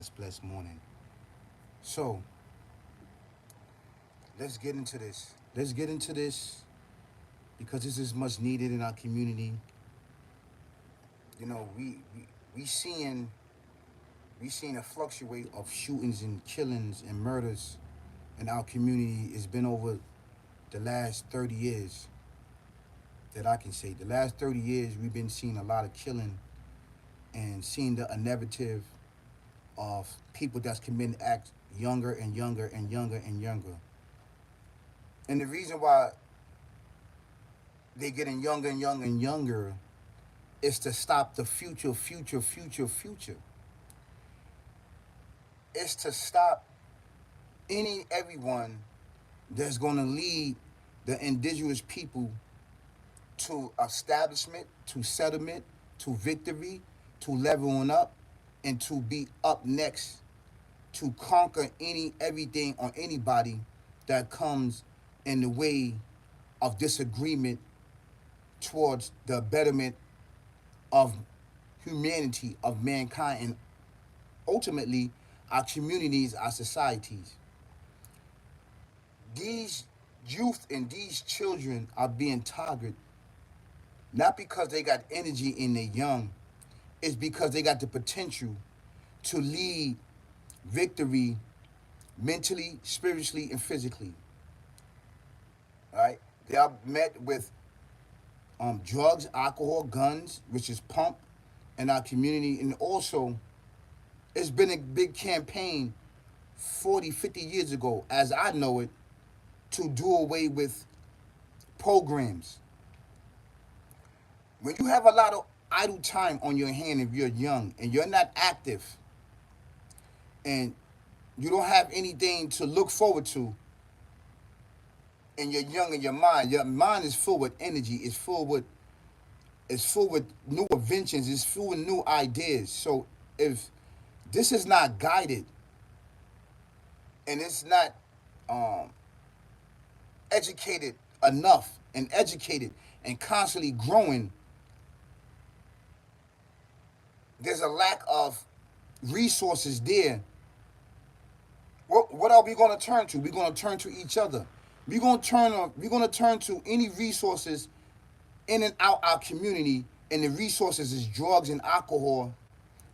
this blessed morning. So let's get into this. Let's get into this because this is much needed in our community. You know, we seeing we seeing a fluctuate of shootings and killings and murders in our community. It's been over the last 30 years that I can say. The last 30 years we've been seeing a lot of killing and seeing the inevitable of people that's committing acts younger and younger and younger and younger. And the reason why they getting younger and younger and younger is to stop the future. It's to stop everyone that's going to lead the indigenous people to establishment, to settlement, to victory, to leveling up, and to be up next to conquer everything or anybody that comes in the way of disagreement towards the betterment of humanity, of mankind, and ultimately our communities, our societies. These youth and these children are being targeted not because they got energy in their young, it's because they got the potential to lead victory mentally, spiritually, and physically. All right, they are met with drugs, alcohol, guns, which is pumped in our community, and also it's been a big campaign 40, 50 years ago, as I know it, to do away with programs. When you have a lot of idle time on your hand if you're young and you're not active and you don't have anything to look forward to and you're young in your mind is full with energy, it's full with new inventions, it's full with new ideas. So if this is not guided and it's not um, educated enough and educated and constantly growing, there's a lack of resources there. What are we going to turn to? We're going to turn to each other. We're going to turn to any resources in and out our community, and the resources is drugs and alcohol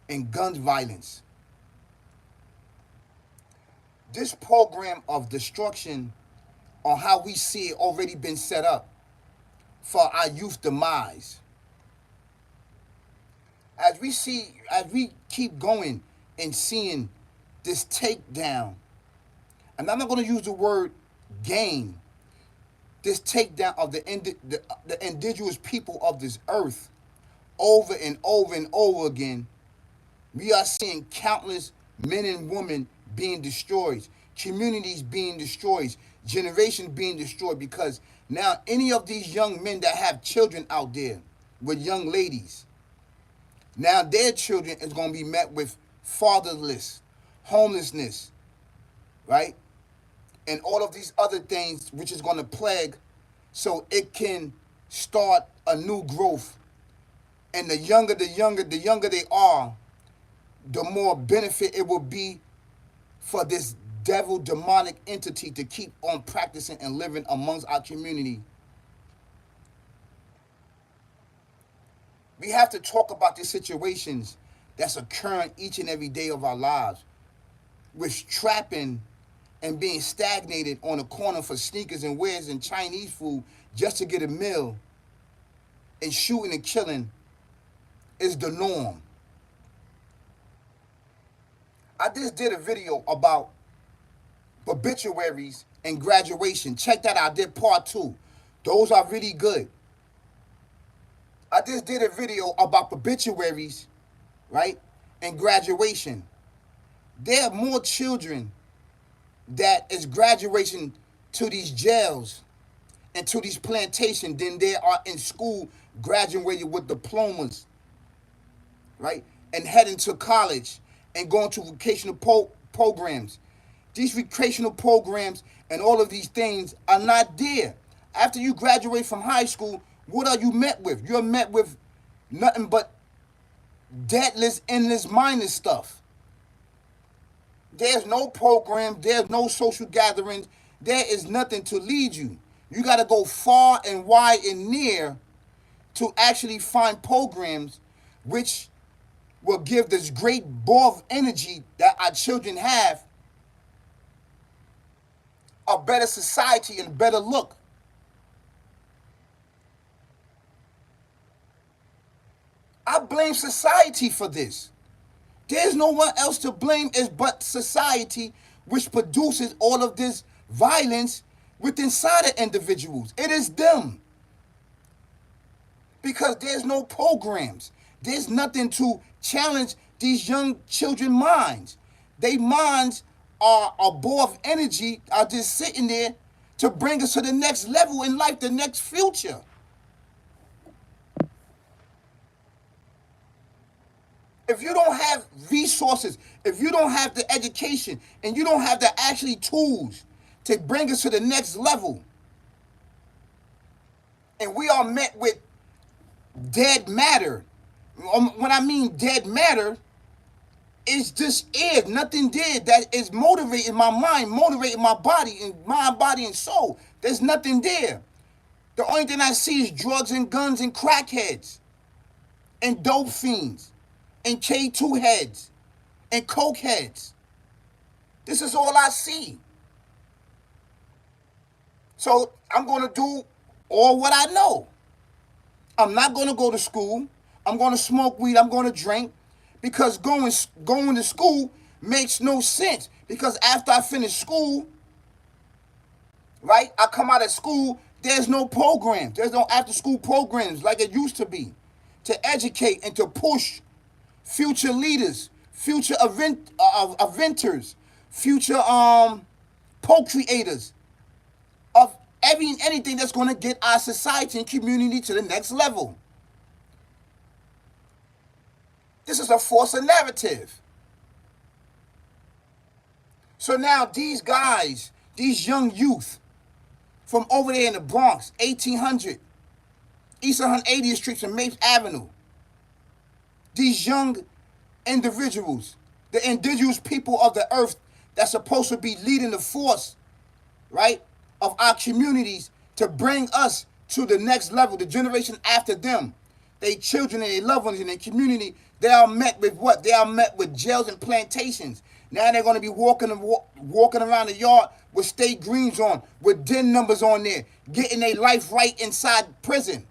and gun violence. This program of destruction on how we see it already been set up for our youth demise. As we keep going and seeing this takedown, and I'm not going to use the word gain, this takedown of the indigenous people of this earth over and over and over again, we are seeing countless men and women being destroyed, communities being destroyed, generations being destroyed because now any of these young men that have children out there with young ladies, now their children is going to be met with fatherless, homelessness, right? And all of these other things which is going to plague so it can start a new growth. And the younger they are, the more benefit it will be for this devil demonic entity to keep on practicing and living amongst our community. We have to talk about these situations that's occurring each and every day of our lives with trapping and being stagnated on a corner for sneakers and wares and Chinese food just to get a meal, and shooting and killing is the norm. I just did a video about obituaries and graduation. Check that out. I did part two. Those are really good. I just did a video about obituaries, right? And graduation. There are more children that is graduating to these jails and to these plantations than there are in school graduating with diplomas, right? And heading to college and going to vocational programs. These vocational programs and all of these things are not there. After you graduate from high school, what are you met with? You're met with nothing but deadless, endless, mindless stuff. There's no program, there's no social gatherings, there is nothing to lead you. You got to go far and wide and near to actually find programs which will give this great ball of energy that our children have a better society and better look. I blame society for this. There's no one else to blame is but society, which produces all of this violence within inside of individuals. It is them. Because there's no programs. There's nothing to challenge these young children's minds. Their minds are a ball of energy, are just sitting there to bring us to the next level in life, the next future. If you don't have resources, if you don't have the education, and you don't have the actually tools to bring us to the next level, and we are met with dead matter. When I mean dead matter, it's just air, nothing there that is motivating my mind, motivating my body, and mind, body, and soul. There's nothing there. The only thing I see is drugs and guns and crackheads and dope fiends and K2 heads and coke heads. This is all I see. So I'm going to do all what I know. I'm not going to go to school. I'm going to smoke weed. I'm going to drink because going to school makes no sense. Because after I finish school, right, I come out of school, there's no programs. There's no after school programs like it used to be to educate and to push future leaders, future inventors, future co-creators of anything that's going to get our society and community to the next level. This is a force of narrative. So now these guys, these young youth from over there in the Bronx, 1800, East 180th Street and Mapes Avenue, these young individuals, the indigenous people of the earth that's supposed to be leading the force, right, of our communities to bring us to the next level, the generation after them, their children and their loved ones in their community, they are met with what? They are met with jails and plantations. Now they're going to be walking around the yard with state greens on, with DIN numbers on there, getting their life right inside prison.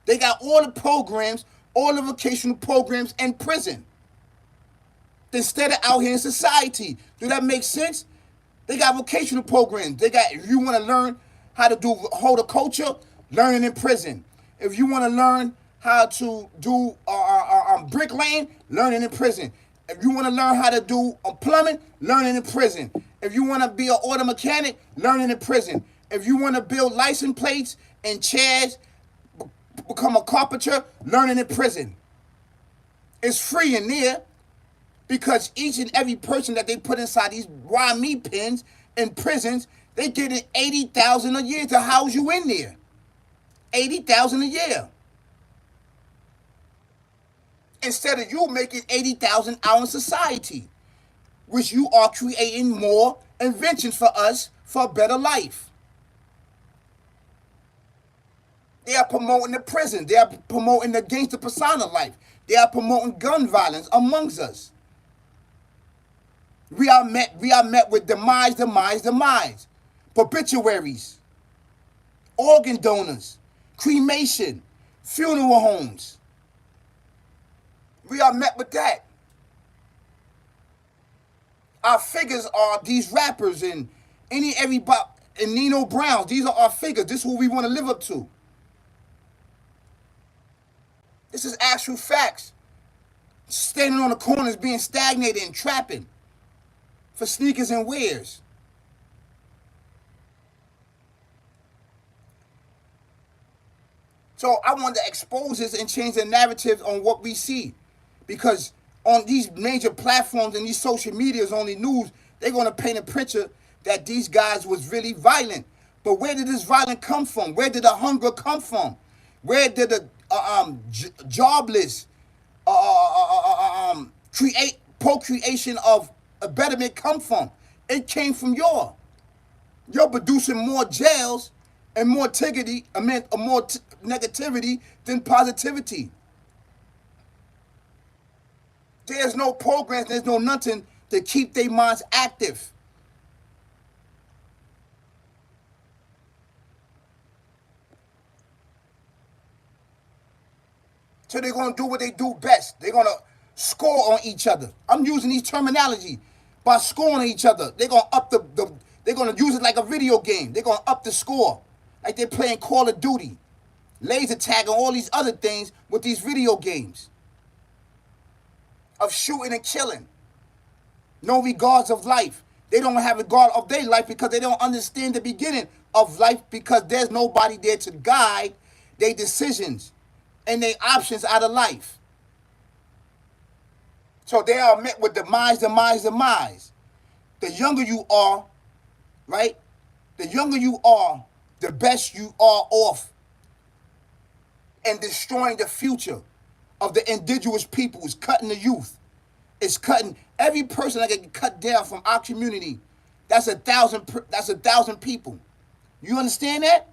They got all the programs, all the vocational programs in prison. Instead of out here in society. Do that make sense? They got vocational programs. They got, if you want to learn how to do horticulture, learn it in prison. If you want to learn how to do bricklaying, learn it in prison. If you want to learn how to do plumbing, learn it in prison. If you want to be an auto mechanic, learn it in prison. If you want to build license plates and chairs, become a carpenter, learn it in prison. It's free in there because each and every person that they put inside these YME pens in prisons, they getting $80,000 a year to house you in there. $80,000 a year. Instead of you making $80,000 out in society, which you are creating more inventions for us for a better life. They are promoting the prison. They are promoting the gangster persona life. They are promoting gun violence amongst us. We are met with demise, obituaries, organ donors, cremation, funeral homes. We are met with that. Our figures are these rappers and everybody and Nino Browns. These are our figures. This is who we want to live up to. This is actual facts. Standing on the corners being stagnated and trapping for sneakers and wares. So I want to expose this and change the narrative on what we see. Because on these major platforms and these social medias on the news, they're going to paint a picture that these guys was really violent. But where did this violence come from? Where did the hunger come from? Where did the jobless create procreation of a betterment come from? It came from you're producing more jails and more tiggity, I mean, more negativity than positivity. There's no programs, there's no nothing to keep their minds active. So they're gonna do what they do best. They're gonna score on each other. I'm using these terminology by scoring on each other. They're gonna up the they're gonna use it like a video game. They're gonna up the score. Like they're playing Call of Duty, laser tag, and all these other things with these video games of shooting and killing. No regards of life. They don't have regard of their life because they don't understand the beginning of life because there's nobody there to guide their decisions and their options out of life. So they are met with demise, demise, demise. The younger you are, right? The younger you are, the best you are off in destroying the future of the indigenous people. Is cutting the youth. It's cutting every person that get cut down from our community. That's 1,000. That's 1,000 people. You understand that?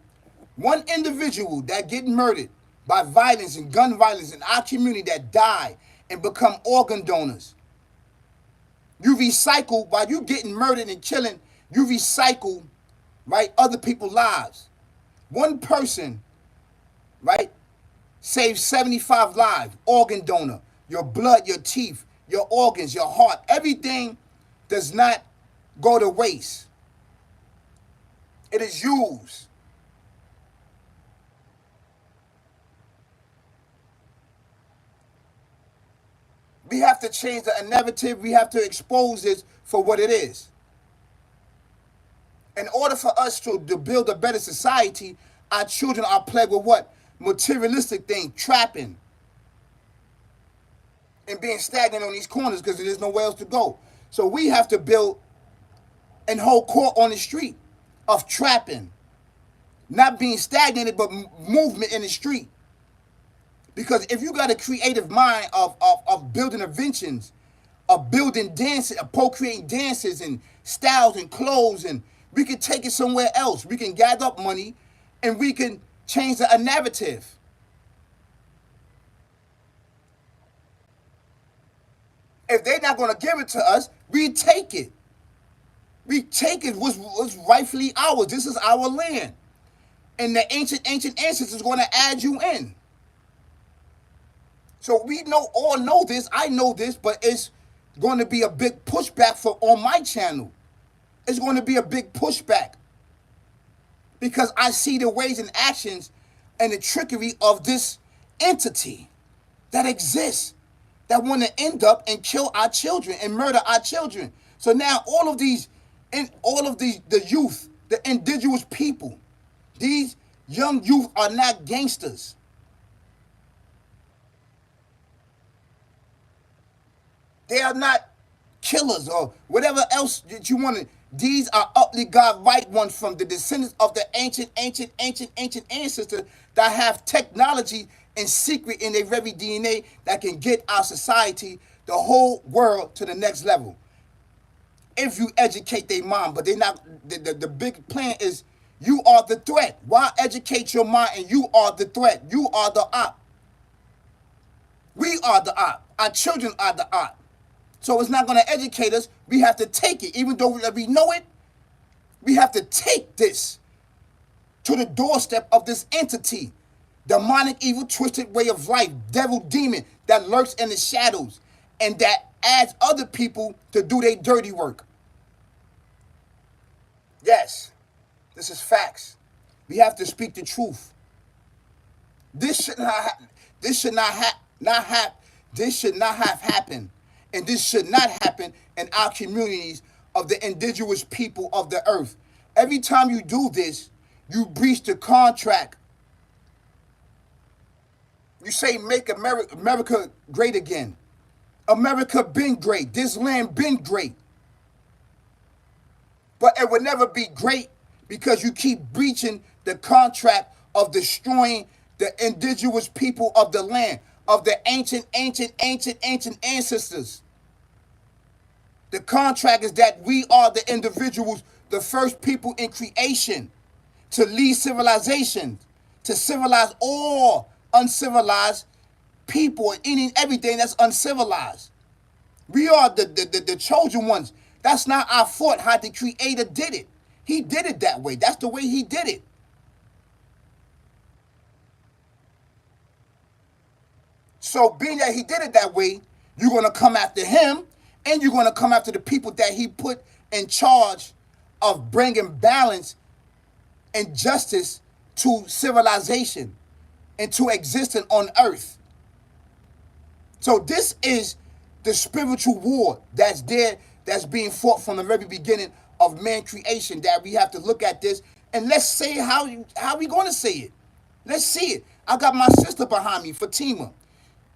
One individual that get murdered by violence and gun violence in our community that die and become organ donors. You recycle while you getting murdered and killing. You recycle, right, other people's lives. One person, right, saves 75 lives. Organ donor, your blood, your teeth, your organs, your heart, everything does not go to waste. It is used. We have to change the narrative. We have to expose this for what it is. In order for us to build a better society, our children are plagued with what? Materialistic things, trapping, and being stagnant on these corners because there's nowhere else to go. So we have to build and hold court on the street of trapping, not being stagnated, but movement in the street. Because if you got a creative mind of building inventions, of building dances, of procreating dances and styles and clothes, and we can take it somewhere else. We can gather up money and we can change the narrative. If they're not going to give it to us, we take it. We take it what's rightfully ours. This is our land. And the ancient ancestors is going to add you in. So we all know this. I know this, but it's going to be a big pushback on my channel. It's going to be a big pushback because I see the ways and actions and the trickery of this entity that exists that want to end up and kill our children and murder our children. So now all of the youth, the indigenous people, these young youth are not gangsters. They are not killers or whatever else that you want to. These are uply God right ones from the descendants of the ancient ancestors that have technology and secret in their very DNA that can get our society, the whole world, to the next level. If you educate their mind, but they're not. The big plan is you are the threat. Why educate your mind and you are the threat? You are the op. We are the op. Our children are the op. So it's not going to educate us. We have to take it. Even though we know it, we have to take this to the doorstep of this entity. Demonic, evil, twisted way of life. Devil, demon that lurks in the shadows and that adds other people to do their dirty work. Yes, this is facts. We have to speak the truth. This should not happen. This should not have happened. And this should not happen in our communities of the indigenous people of the earth. Every time you do this, you breach the contract. You say, make America great again. America been great. This land been great. But it will never be great because you keep breaching the contract of destroying the indigenous people of the land, of the ancient ancestors. The contract is that we are the individuals, the first people in creation to lead civilization, to civilize all uncivilized people and eating everything that's uncivilized. We are the chosen ones. That's not our fault how the Creator did it. He did it that way. That's the way He did it. So being that He did it that way, you're going to come after Him, and you're going to come after the people that He put in charge of bringing balance and justice to civilization and to existence on earth. So this is the spiritual war that's there, that's being fought from the very beginning of man creation, that we have to look at this and let's say how we going to say it. Let's see it. I got my sister behind me, Fatima.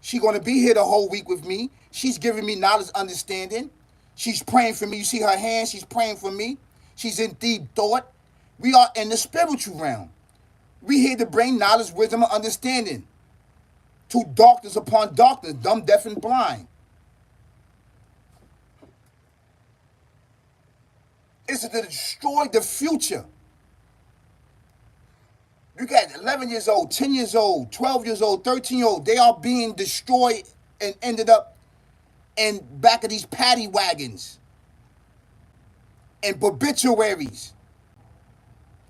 She's going to be here the whole week with me. She's giving me knowledge, understanding. She's praying for me. You see her hands, she's praying for me. She's in deep thought. We are in the spiritual realm. We here to bring knowledge, wisdom, and understanding to darkness upon darkness, dumb, deaf, and blind. It's to destroy the future. You got 11 years old, 10 years old, 12 years old, 13-year-old. They are being destroyed and ended up in back of these paddy wagons and obituaries.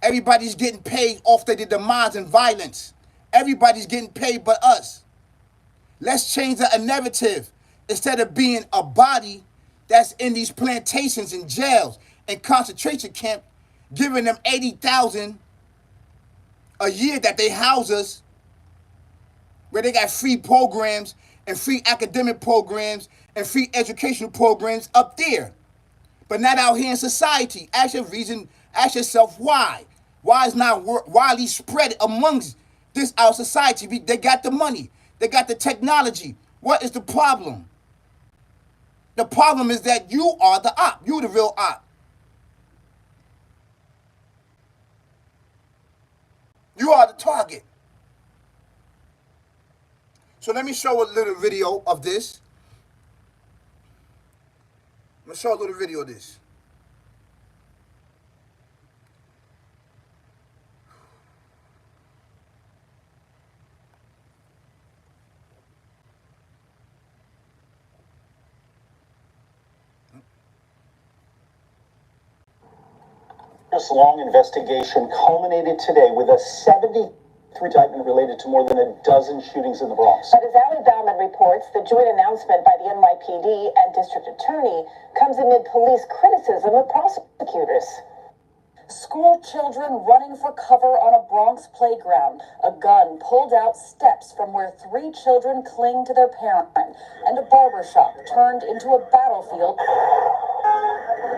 Everybody's getting paid off their demise and violence. Everybody's getting paid but us. Let's change the narrative. Instead of being a body that's in these plantations and jails and concentration camp, giving them $80,000 a year that they house us, where they got free programs and free academic programs and free educational programs up there, but not out here in society. Ask yourself why. Why is not widely spread amongst this our society? They got the money, they got the technology. What is the problem? The problem is that you are the op. You the real op. You are the target. So let me show a little video of this. I'm going to show a little video of this. This long investigation culminated today with a 73 indictment related to more than a dozen shootings in the Bronx. But as Ali Bauman reports, the joint announcement by the NYPD and district attorney comes amid police criticism of prosecutors. School children running for cover on a Bronx playground. A gun pulled out steps from where 3 children cling to their parent, and a barbershop turned into a battlefield.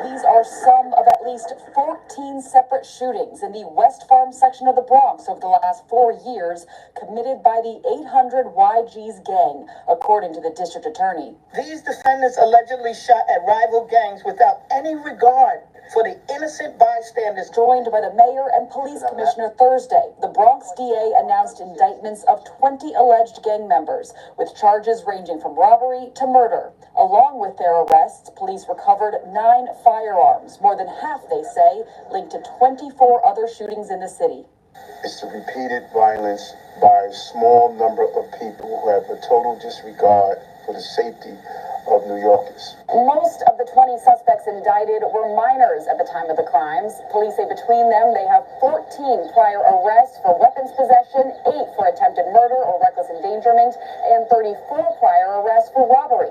These are some of at least 14 separate shootings in the West Farm section of the Bronx over the last 4 years, committed by the 800 YG's gang, according to the district attorney. These defendants allegedly shot at rival gangs without any regard for the innocent bystanders. Joined by the mayor and police commissioner Thursday, the Bronx DA announced indictments of 20 alleged gang members, with charges ranging from robbery to murder. Along with their arrests, police recovered 9 firearms, more than half, they say, linked to 24 other shootings in the city. It's the repeated violence by a small number of people who have a total disregard for the safety of New Yorkers. Most of the 20 suspects indicted were minors at the time of the crimes. Police say between them they have 14 prior arrests for weapons possession, 8 for attempted murder or reckless endangerment, and 34 prior arrests for robbery.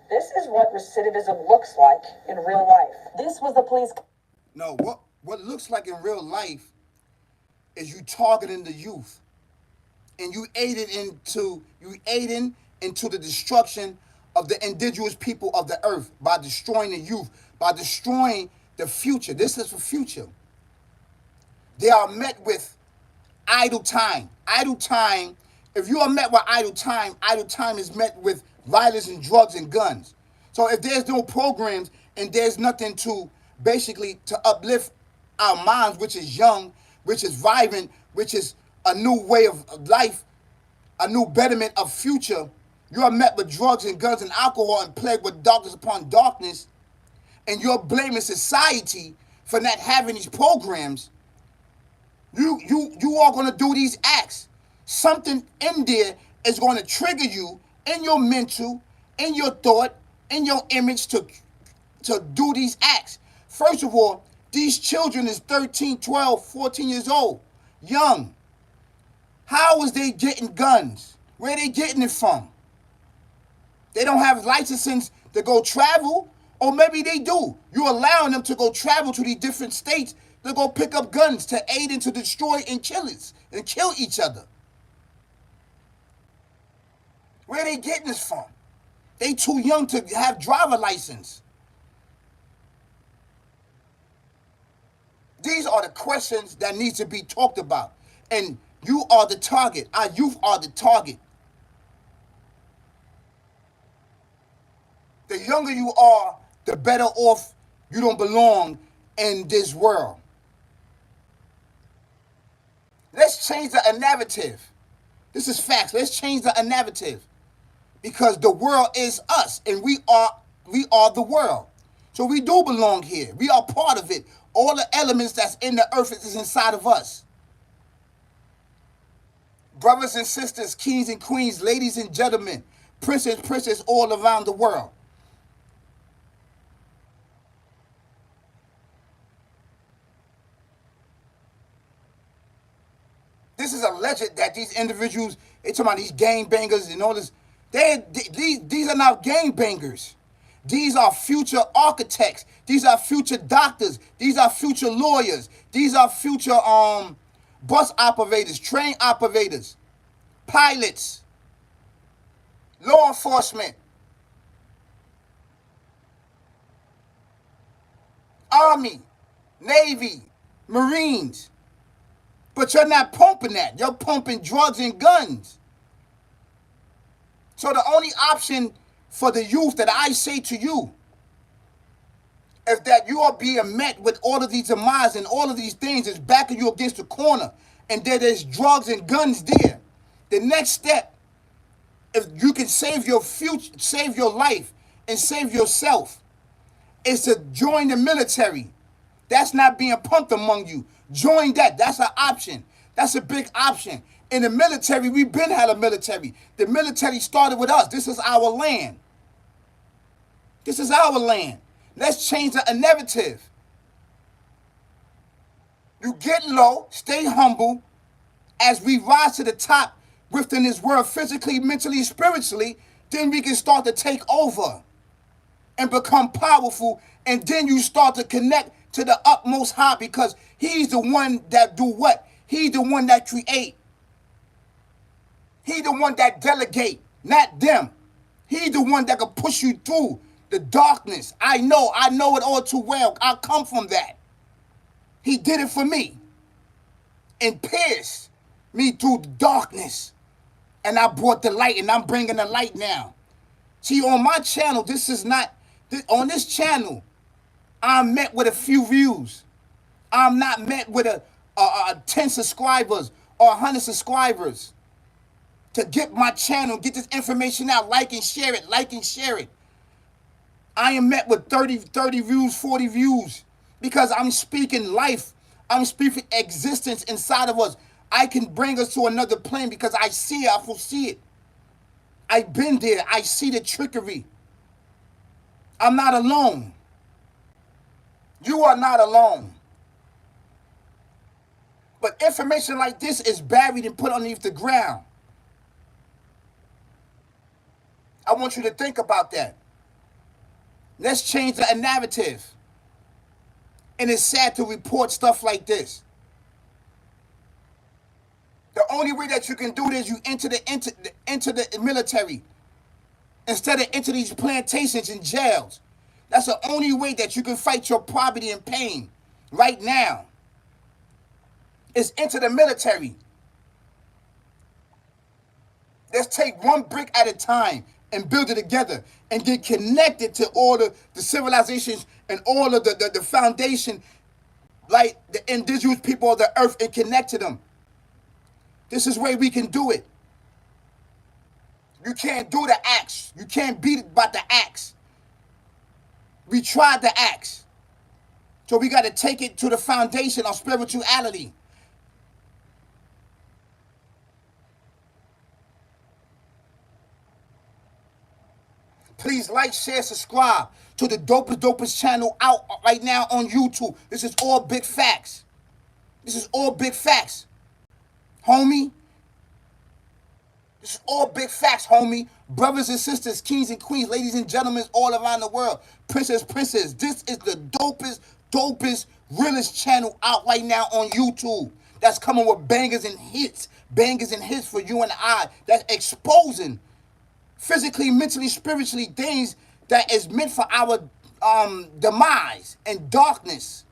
This is what recidivism looks like in real life. This was the police. No, what looks like in real life is you targeting the youth, and you aiding into the destruction of the indigenous people of the earth by destroying the youth, by destroying the future. This is the future. They are met with idle time. Idle time, if you are met with idle time is met with violence and drugs and guns. So if there's no programs and there's nothing to basically to uplift our minds, which is young, which is vibrant, which is a new way of life, a new betterment of future, you are met with drugs and guns and alcohol and plagued with darkness upon darkness, and you're blaming society for not having these programs, you are going to do these acts. Something in there is going to trigger you in your mental, in your thought, in your image to do these acts. First of all, these children is 13, 12, 14 years old, young. How is they getting guns? Where are they getting it from? They don't have licenses to go travel, or maybe they do. You're allowing them to go travel to these different states to go pick up guns to aid and to destroy and kill each other. Where are they getting this from? They too young to have driver license. These are the questions that need to be talked about. And you are the target. Our youth are the target. The younger you are, the better off you don't belong in this world. Let's change the narrative. This is facts. Let's change the narrative. Because the world is us, and we are the world. So we do belong here. We are part of it. All the elements that's in the earth is inside of us. Brothers and sisters, kings and queens, ladies and gentlemen, princes, princesses all around the world. This is alleged that these individuals, they talking about these gang bangers and all this. These are not gang bangers. These are future architects. These are future doctors. These are future lawyers. These are future bus operators, train operators, pilots, law enforcement, Army, Navy, Marines. But you're not pumping that. You're pumping drugs and guns. So the only option for the youth that I say to you is that you are being met with all of these demise and all of these things is backing you against the corner, and there's drugs and guns there. The next step, if you can save your future, save your life, and save yourself, is to join the military. That's not being pumped among you. Join that. That's an option. That's a big option. In the military, we've been had a military. The military started with us. This is our land. This is our land. Let's change the narrative. You get low, stay humble. As we rise to the top within this world, physically, mentally, spiritually, then we can start to take over and become powerful. And then you start to connect to the utmost high, because he's the one that do what? He's the one that create. He's the one that delegate, not them. He's the one that can push you through the darkness. I know it all too well. I come from that. He did it for me and pierced me through the darkness. And I brought the light, and I'm bringing the light now. See, on my channel, on this channel, I'm met with a few views. I'm not met with a 10 subscribers or 100 subscribers. To get my channel, get this information out, like and share it. I am met with 30 views, 40 views, because I'm speaking life. I'm speaking existence inside of us. I can bring us to another plane because I see it, I foresee it. I've been there. I see the trickery. I'm not alone. You are not alone. But information like this is buried and put underneath the ground. I want you to think about that. Let's change the narrative. And it's sad to report stuff like this. The only way that you can do this, you enter the military instead of enter these plantations and jails. That's the only way that you can fight your poverty and pain right now. Is enter the military. Let's take one brick at a time and build it together and get connected to all the civilizations and all of the foundation, like the indigenous people of the earth, and connect to them. This is where we can do it. You can't do the axe. You can't beat it by the axe. We tried to ask. So we got to take it to the foundation of spirituality. Please like, share, subscribe to the dopest channel out right now on YouTube. This is all big facts. This is all big facts, homie. This is all big facts, homie. Brothers and sisters, kings and queens, ladies and gentlemen all around the world, princess. This is the dopest, realest channel out right now on YouTube. That's coming with bangers and hits for you and I. That's exposing physically, mentally, spiritually things that is meant for our demise and darkness.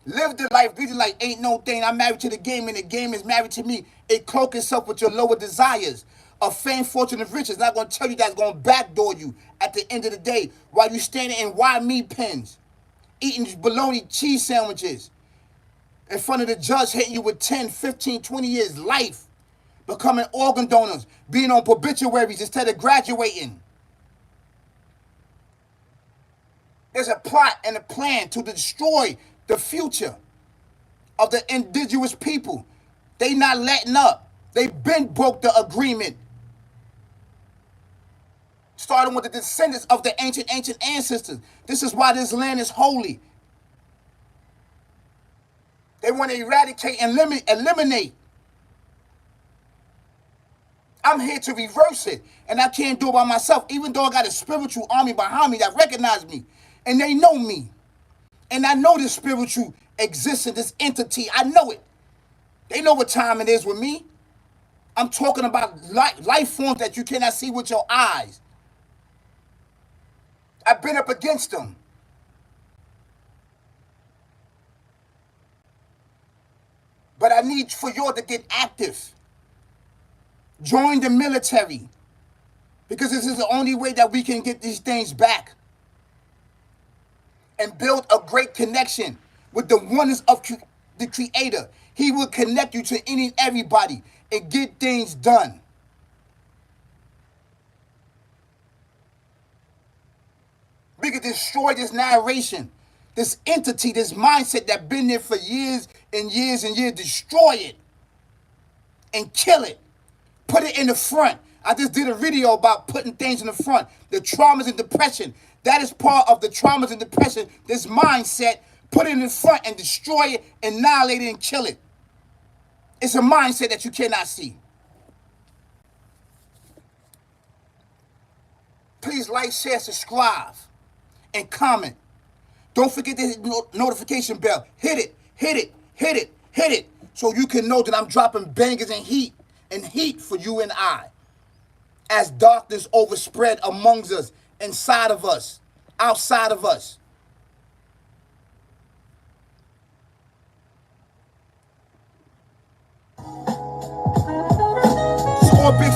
Live the life, breathe the life, ain't no thing. I'm married to the game and the game is married to me. It cloak itself with your lower desires of fame, fortune, and riches. Not going to tell you that's going to backdoor you at the end of the day while you standing in why me pens, eating bologna cheese sandwiches in front of the judge, hitting you with 10, 15, 20 years life, becoming organ donors, being on obituaries instead of graduating. There's a plot and a plan to destroy the future of the indigenous people. They not letting up. They been broke the agreement. Starting with the descendants of the ancient ancestors. This is why this land is holy. They want to eradicate and eliminate. I'm here to reverse it. And I can't do it by myself, even though I got a spiritual army behind me that recognize me. And they know me. And I know this spiritual existence, this entity. I know it. They know what time it is with me. I'm talking about life forms that you cannot see with your eyes. I've been up against them. But I need for y'all to get active. Join the military. Because this is the only way that we can get these things back. And build a great connection with the oneness of the Creator. He will connect you to any and everybody and get things done. We can destroy this narration, this entity, this mindset that's been there for years and years and years. Destroy it and kill it. Put it in the front. I just did a video about putting things in the front. The traumas and depression. That is part of the traumas and depression. This mindset, put it in the front and destroy it, annihilate it, and kill it. It's a mindset that you cannot see. Please like, share, subscribe, and comment. Don't forget the notification bell. Hit it, so you can know that I'm dropping bangers and heat for you and I. As darkness overspread amongst us, inside of us, outside of us. It's all big